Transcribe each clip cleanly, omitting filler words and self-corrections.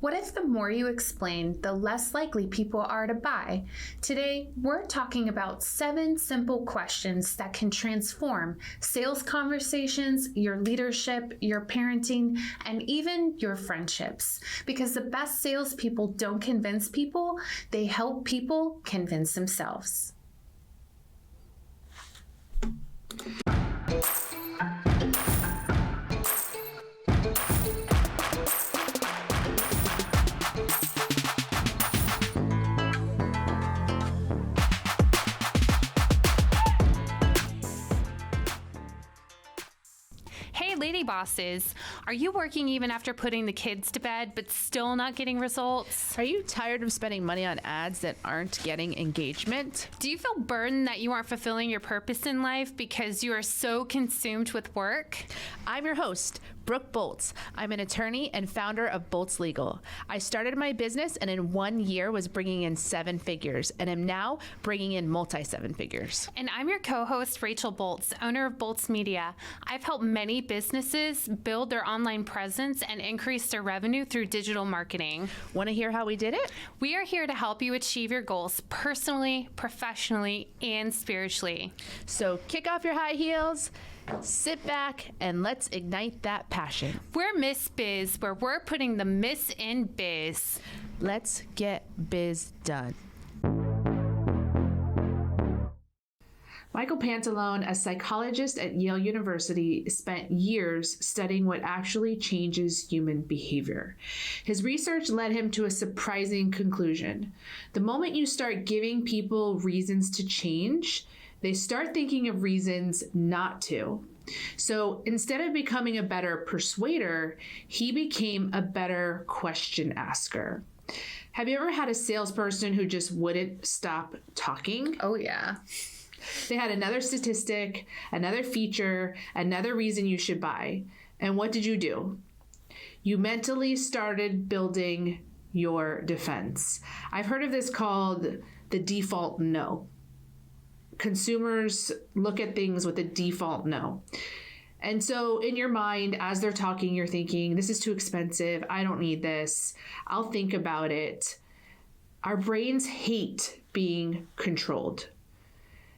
What if the more you explain, the less likely people are to buy? Today, we're talking about 7 simple questions that can transform sales conversations, your leadership, your parenting, and even your friendships. Because the best salespeople don't convince people, they help people convince themselves. Hey, lady bosses, are you working even after putting the kids to bed but still not getting results? Are you tired of spending money on ads that aren't getting engagement? Do you feel burdened that you aren't fulfilling your purpose in life because you are so consumed with work? I'm your host, Brooke Boltz. I'm an attorney and founder of Boltz Legal. I started my business and in 1 year was bringing in 7 figures and am now bringing in multi-7 figures. And I'm your co-host, Rachel Boltz, owner of Boltz Media. I've helped many businesses build their online presence and increase their revenue through digital marketing. Want to hear how we did it? We are here to help you achieve your goals personally, professionally, and spiritually. So kick off your high heels, sit back, and let's ignite that passion. We're Miss Biz, where we're putting the Miss in biz. Let's get biz done. Michael Pantalon, a psychologist at Yale University, spent years studying what actually changes human behavior. His research led him to a surprising conclusion. The moment you start giving people reasons to change, they start thinking of reasons not to. So instead of becoming a better persuader, he became a better question asker. Have you ever had a salesperson who just wouldn't stop talking? Oh, yeah. They had another statistic, another feature, another reason you should buy. And what did you do? You mentally started building your defense. I've heard of this called the default no. Consumers look at things with a default no. And so in your mind, as they're talking, you're thinking, this is too expensive. I don't need this. I'll think about it. Our brains hate being controlled.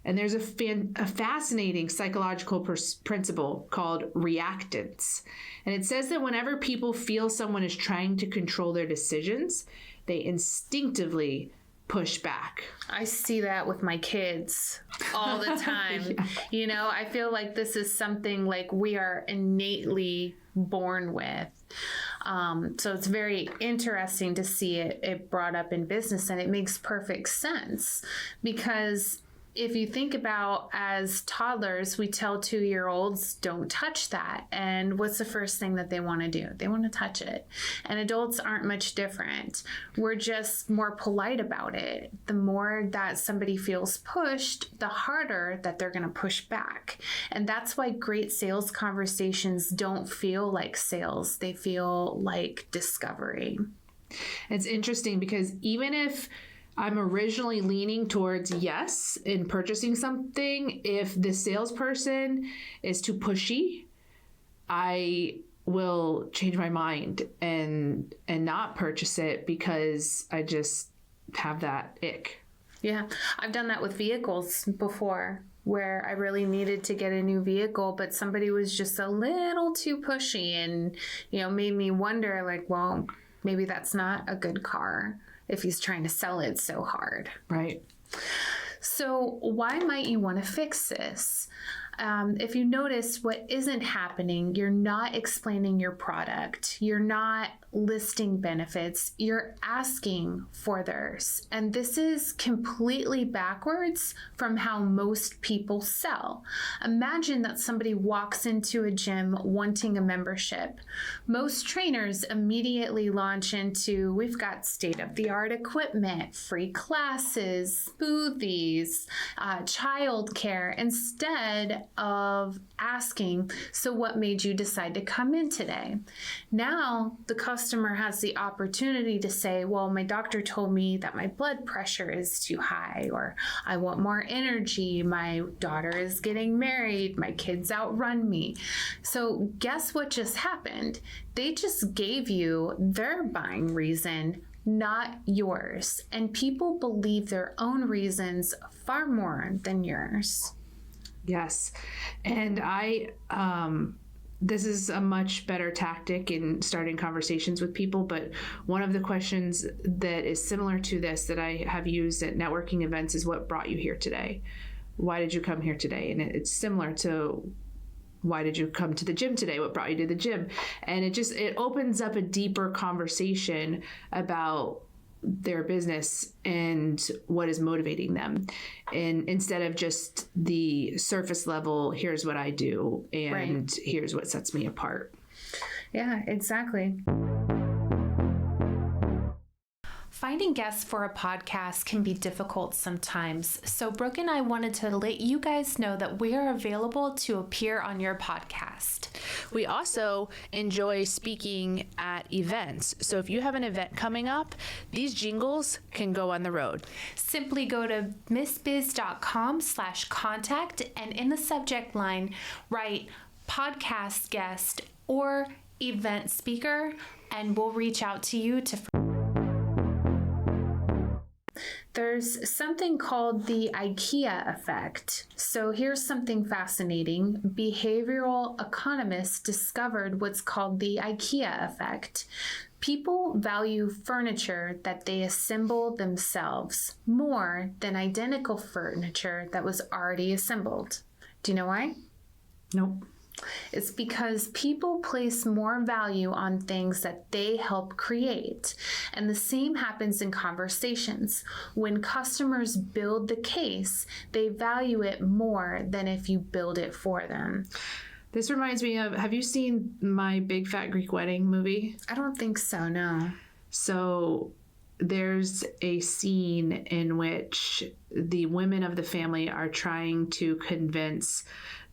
And there's a fascinating psychological principle called reactance. And it says that whenever people feel someone is trying to control their decisions, they instinctively push back. I see that with my kids all the time. Yeah. You know, I feel like this is something like we are innately born with. So it's very interesting to see it brought up in business, and it makes perfect sense because if you think about as toddlers, we tell 2-year-olds, don't touch that. And what's the first thing that they want to do? They want to touch it. And adults aren't much different. We're just more polite about it. The more that somebody feels pushed, the harder that they're going to push back. And that's why great sales conversations don't feel like sales. They feel like discovery. It's interesting because even if I'm originally leaning towards yes in purchasing something, if the salesperson is too pushy, I will change my mind and not purchase it because I just have that ick. Yeah, I've done that with vehicles before where I really needed to get a new vehicle, but somebody was just a little too pushy and, made me wonder like, well, maybe that's not a good car if he's trying to sell it so hard. Right. So why might you want to fix this? If you notice what isn't happening, you're not explaining your product. You're not listing benefits. You're asking for theirs. And this is completely backwards from how most people sell. Imagine that somebody walks into a gym wanting a membership. Most trainers immediately launch into, we've got state-of-the-art equipment, free classes, smoothies, childcare, instead of asking, so what made you decide to come in today? Now the customer has the opportunity to say, well, my doctor told me that my blood pressure is too high, or I want more energy, my daughter is getting married, my kids outrun me. So guess what just happened? They just gave you their buying reason, not yours. And people believe their own reasons far more than yours. Yes. And this is a much better tactic in starting conversations with people. But one of the questions that is similar to this that I have used at networking events is, what brought you here today? Why did you come here today? And it's similar to, why did you come to the gym today? What brought you to the gym? And it opens up a deeper conversation about their business and what is motivating them. And instead of just the surface level, here's what I do and here's what sets me apart. Yeah, exactly. Finding guests for a podcast can be difficult sometimes, so Brooke and I wanted to let you guys know that we are available to appear on your podcast. We also enjoy speaking at events, so if you have an event coming up, these jingles can go on the road. Simply go to missbiz.com/contact and in the subject line, write podcast guest or event speaker, and we'll reach out to you to... There's something called the IKEA Effect. So here's something fascinating. Behavioral economists discovered what's called the IKEA Effect. People value furniture that they assemble themselves more than identical furniture that was already assembled. Do you know why? Nope. It's because people place more value on things that they help create. And the same happens in conversations. When customers build the case, they value it more than if you build it for them. This reminds me of, have you seen My Big Fat Greek Wedding movie? I don't think so, no. So there's a scene in which the women of the family are trying to convince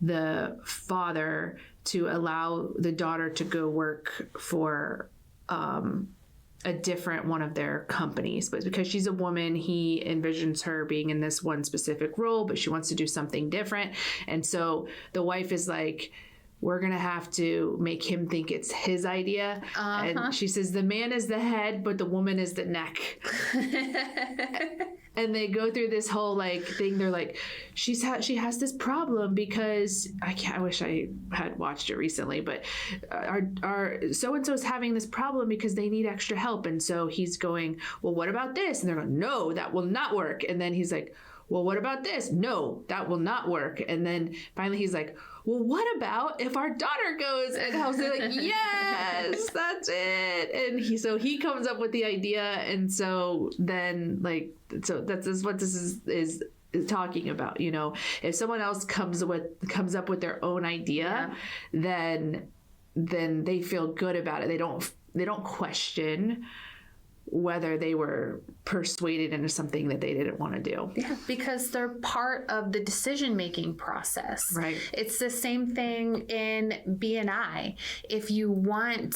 the father to allow the daughter to go work for a different one of their companies. But because she's a woman, he envisions her being in this one specific role, but she wants to do something different. And so the wife is like, we're going to have to make him think it's his idea. And she says, the man is the head, but the woman is the neck. And they go through this whole thing. They're like, she has this problem because I wish I had watched it recently, but our so-and-so is having this problem because they need extra help. And so he's going, well, what about this? And they're going, no, that will not work. And then he's like, well, what about this? No, that will not work. And then finally he's like, well, what about if our daughter goes and helps? They're like, yes, that's it. And he comes up with the idea. And so then so that's what this is talking about. You know, if someone else comes up with their own idea, then they feel good about it. They don't question whether they were persuaded into something that they didn't want to do. Yeah, because they're part of the decision-making process. Right. It's the same thing in B&I. If you want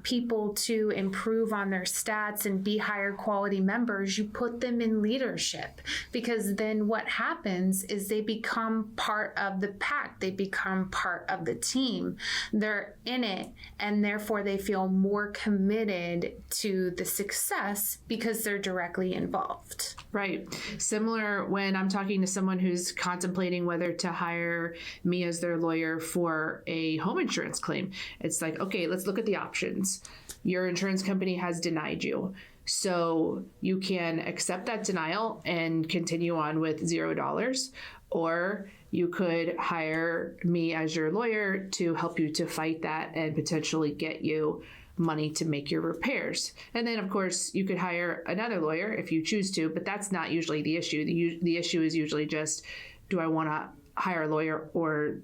people to improve on their stats and be higher quality members, you put them in leadership, because then what happens is they become part of the pack. They become part of the team. They're in it, and therefore they feel more committed to the success because they're directly involved. Right. Similar when I'm talking to someone who's contemplating whether to hire me as their lawyer for a home insurance claim. It's like, okay, let's look at the options. Your insurance company has denied you. So you can accept that denial and continue on with $0, or you could hire me as your lawyer to help you to fight that and potentially get you money to make your repairs. And then, of course, you could hire another lawyer if you choose to, but that's not usually the issue. The issue is usually just, do I want to hire a lawyer or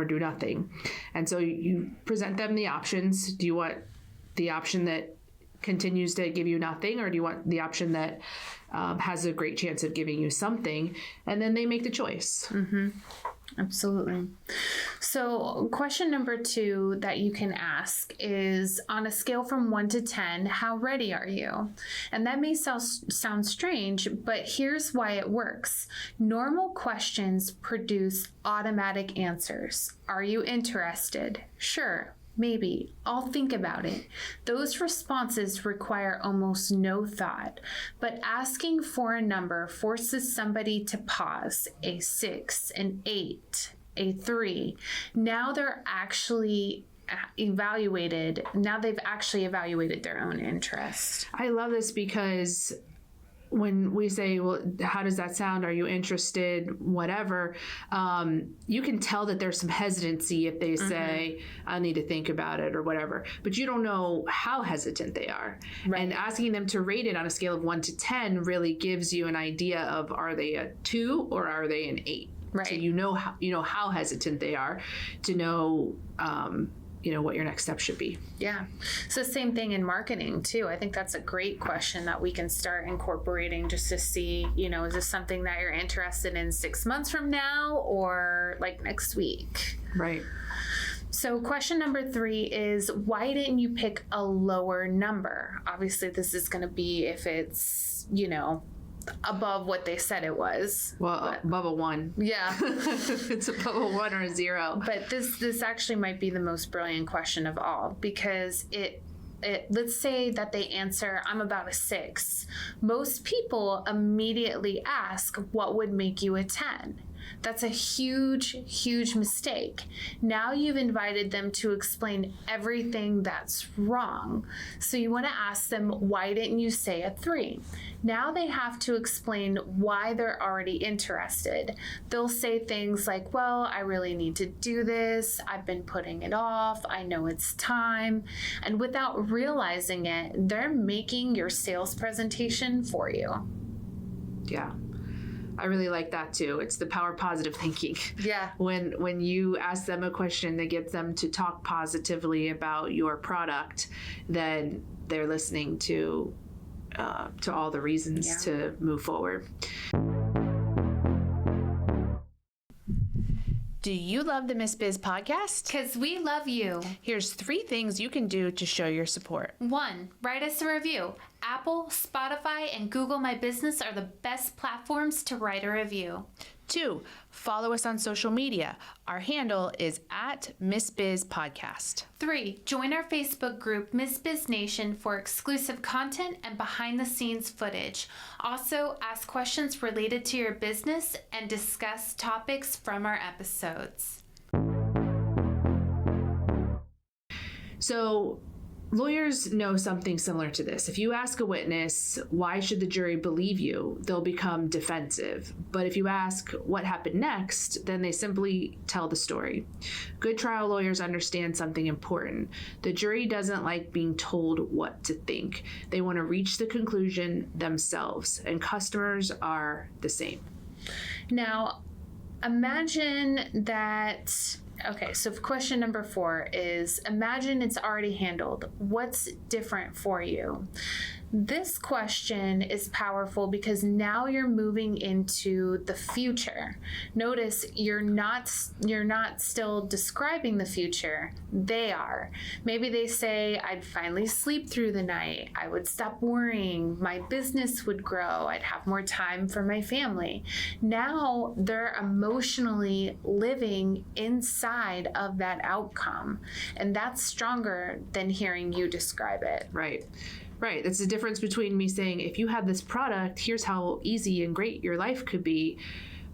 do nothing? And so you present them the options. Do you want the option that continues to give you nothing, or do you want the option that has a great chance of giving you something? And then they make the choice. Mm-hmm. Absolutely. So question number 2 that you can ask is, on a scale from 1 to 10, how ready are you? And that may sound strange, but here's why it works. Normal questions produce automatic answers. Are you interested? Sure. Maybe. I'll think about it. Those responses require almost no thought, but asking for a number forces somebody to pause. A 6, an 8, a 3. Now they're actually evaluated. Now they've actually evaluated their own interest. I love this because when we say, well, how does that sound? Are you interested? Whatever. You can tell that there's some hesitancy if they say, I need to think about it or whatever, but you don't know how hesitant they are. Right. And asking them to rate it on a scale of 1 to 10 really gives you an idea of, are they a 2 or are they an 8? Right. So you know how hesitant they are to know, what your next step should be. Yeah. So same thing in marketing too. I think that's a great question that we can start incorporating just to see, is this something that you're interested in 6 months from now or like next week? Right. So question number 3 is, why didn't you pick a lower number? Obviously this is going to be if it's, above what they said it was. Well, above a 1. Yeah. It's above a 1 or a 0. But this actually might be the most brilliant question of all, because it let's say that they answer, I'm about a 6. Most people immediately ask, what would make you a 10? That's a huge, huge mistake. Now you've invited them to explain everything that's wrong. So you want to ask them, why didn't you say a 3? Now they have to explain why they're already interested. They'll say things like, well, I really need to do this. I've been putting it off. I know it's time. And without realizing it, they're making your sales presentation for you. Yeah. I really like that too. It's the power of positive thinking. Yeah. When you ask them a question that gets them to talk positively about your product, then they're listening to all the reasons to move forward. Do you love the Miss Biz podcast? Because we love you. Here's 3 things you can do to show your support. 1, write us a review. Apple, Spotify, and Google My Business are the best platforms to write a review. 2, follow us on social media. Our handle is @MissBizPodcast. 3, join our Facebook group, Miss Biz Nation, for exclusive content and behind-the-scenes footage. Also, ask questions related to your business and discuss topics from our episodes. So, lawyers know something similar to this. If you ask a witness, why should the jury believe you? They'll become defensive. But if you ask what happened next, then they simply tell the story. Good trial lawyers understand something important. The jury doesn't like being told what to think. They want to reach the conclusion themselves, and customers are the same. Now, imagine that. Okay, so question number 4 is, imagine it's already handled. What's different for you? This question is powerful because now you're moving into the future. Notice you're not still describing the future. They are. Maybe they say, I'd finally sleep through the night. I would stop worrying. My business would grow. I'd have more time for my family. Now they're emotionally living inside of that outcome. And that's stronger than hearing you describe it. Right. Right. That's the difference between me saying, if you had this product, here's how easy and great your life could be.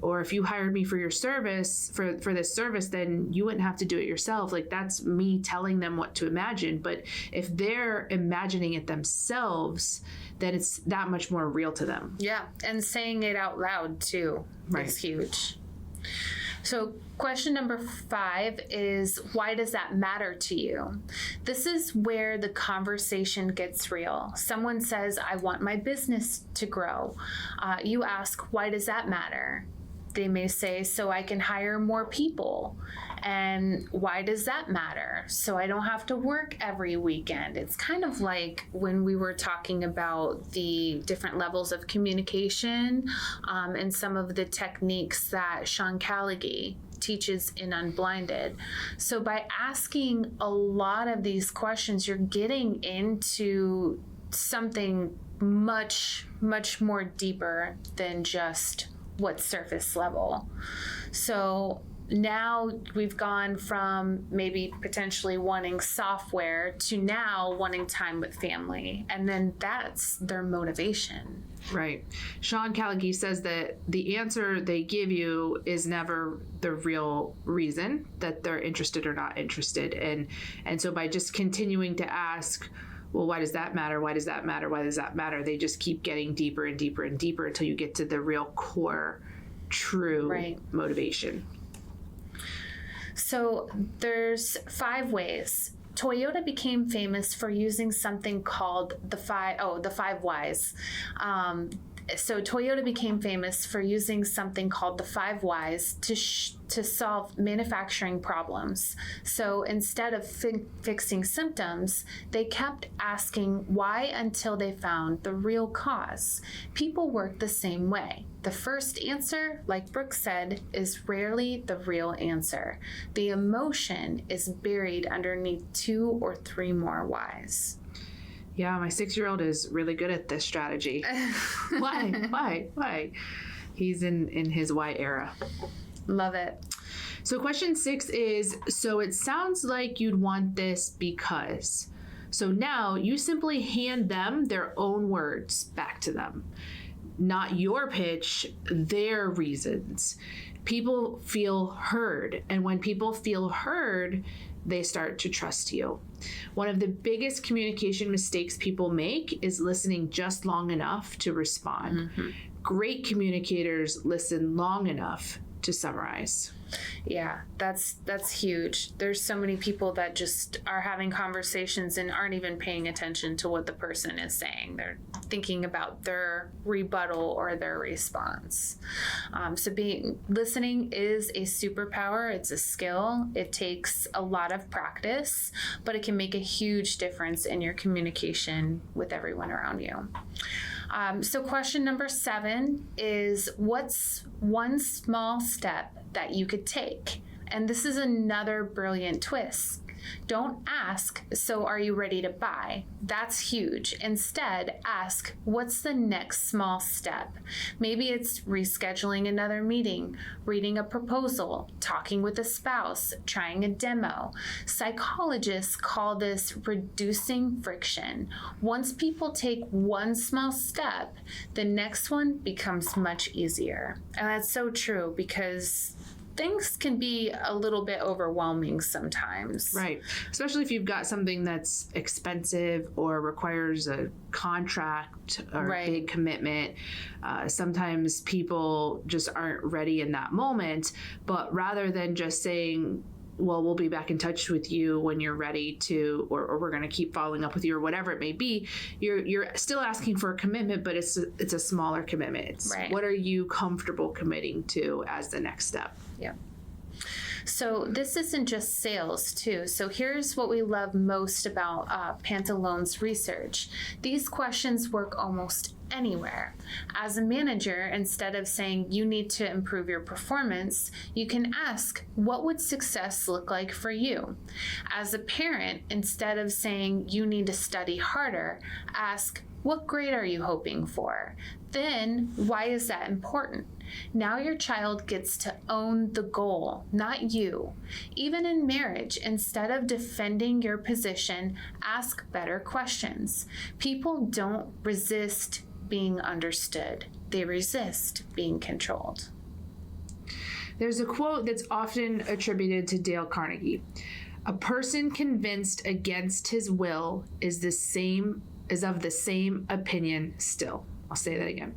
Or if you hired me for your service, for this service, then you wouldn't have to do it yourself. Like, that's me telling them what to imagine. But if they're imagining it themselves, then it's that much more real to them. Yeah. And saying it out loud too is huge. So question number 5 is, why does that matter to you? This is where the conversation gets real. Someone says, I want my business to grow. You ask, why does that matter? They may say, so I can hire more people. And why does that matter? So I don't have to work every weekend. It's kind of like when we were talking about the different levels of communication and some of the techniques that Sean Callaghan teaches in Unblinded. So by asking a lot of these questions, you're getting into something much, much more deeper than just what's surface level. So now we've gone from maybe potentially wanting software to now wanting time with family. And then that's their motivation. Right. Sean Callagy says that the answer they give you is never the real reason that they're interested or not interested. And so by just continuing to ask, well, why does that matter? Why does that matter? Why does that matter? They just keep getting deeper and deeper and deeper until you get to the real core, true motivation. So there's 5 ways. Toyota became famous for using something called the 5 whys. So Toyota became famous for using something called the 5 whys to solve manufacturing problems. So instead of fixing symptoms, they kept asking why until they found the real cause. People work the same way. The first answer, like Brooke said, is rarely the real answer. The emotion is buried underneath 2 or 3 more whys. Yeah, my 6-year-old is really good at this strategy. Why? He's in his why era. Love it. So question 6 is, so it sounds like you'd want this because. So now you simply hand them their own words back to them. Not your pitch, their reasons. People feel heard. And when people feel heard, they start to trust you. One of the biggest communication mistakes people make is listening just long enough to respond. Mm-hmm. Great communicators listen long enough to summarize. Yeah, that's huge. There's so many people that just are having conversations and aren't even paying attention to what the person is saying. They're thinking about their rebuttal or their response. So listening is a superpower. It's a skill. It takes a lot of practice, but it can make a huge difference in your communication with everyone around you. So question number 7 is, what's one small step that you could take? And this is another brilliant twist. Don't ask, so are you ready to buy? That's huge. Instead, ask, what's the next small step? Maybe it's rescheduling another meeting, reading a proposal, talking with a spouse, trying a demo. Psychologists call this reducing friction. Once people take one small step, the next one becomes much easier. And that's so true, because things can be a little bit overwhelming sometimes. Right. Especially if you've got something that's expensive or requires a contract or a big commitment. Sometimes people just aren't ready in that moment. But rather than just saying, well, we'll be back in touch with you when you're ready to, or we're going to keep following up with you, or whatever it may be, you're still asking for a commitment, but it's a smaller commitment. It's what are you comfortable committing to as the next step? Yeah. So this isn't just sales too. So here's what we love most about Pantalon's research. These questions work almost anywhere. As a manager, instead of saying you need to improve your performance, you can ask, what would success look like for you? As a parent, instead of saying you need to study harder, ask, what grade are you hoping for? Then, why is that important? Now your child gets to own the goal, not you. Even in marriage, instead of defending your position, ask better questions. People don't resist being understood. They resist being controlled. There's a quote that's often attributed to Dale Carnegie. A person convinced against his will is of the same opinion still. I'll say that again.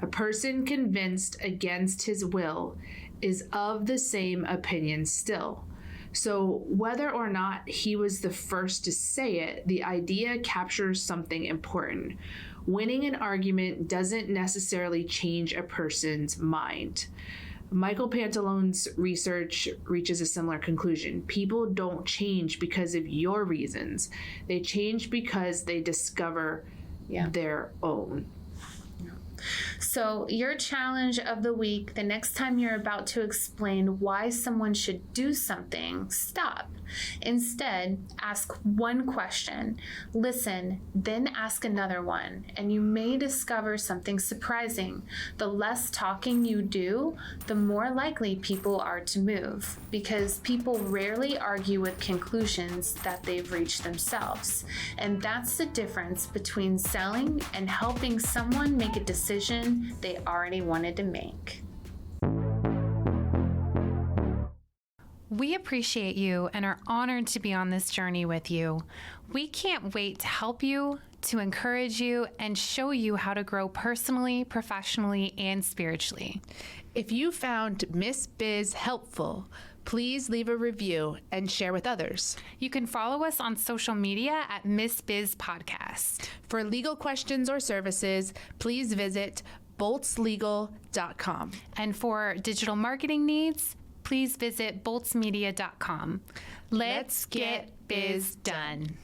A person convinced against his will is of the same opinion still. So whether or not he was the first to say it, the idea captures something important. Winning an argument doesn't necessarily change a person's mind. Michael Pantalon's research reaches a similar conclusion. People don't change because of your reasons. They change because they discover their own. So, your challenge of the week, the next time you're about to explain why someone should do something, stop. Instead, ask one question, listen, then ask another one, and you may discover something surprising. The less talking you do, the more likely people are to move, because people rarely argue with conclusions that they've reached themselves. And that's the difference between selling and helping someone make a decision they already wanted to make. We appreciate you and are honored to be on this journey with you. We can't wait to help you, to encourage you, and show you how to grow personally, professionally, and spiritually. If you found Miss Biz helpful, please leave a review and share with others. You can follow us on social media at Miss Biz Podcast. For legal questions or services, please visit boltzlegal.com. And for digital marketing needs, please visit boltzmedia.com. Let's get biz done.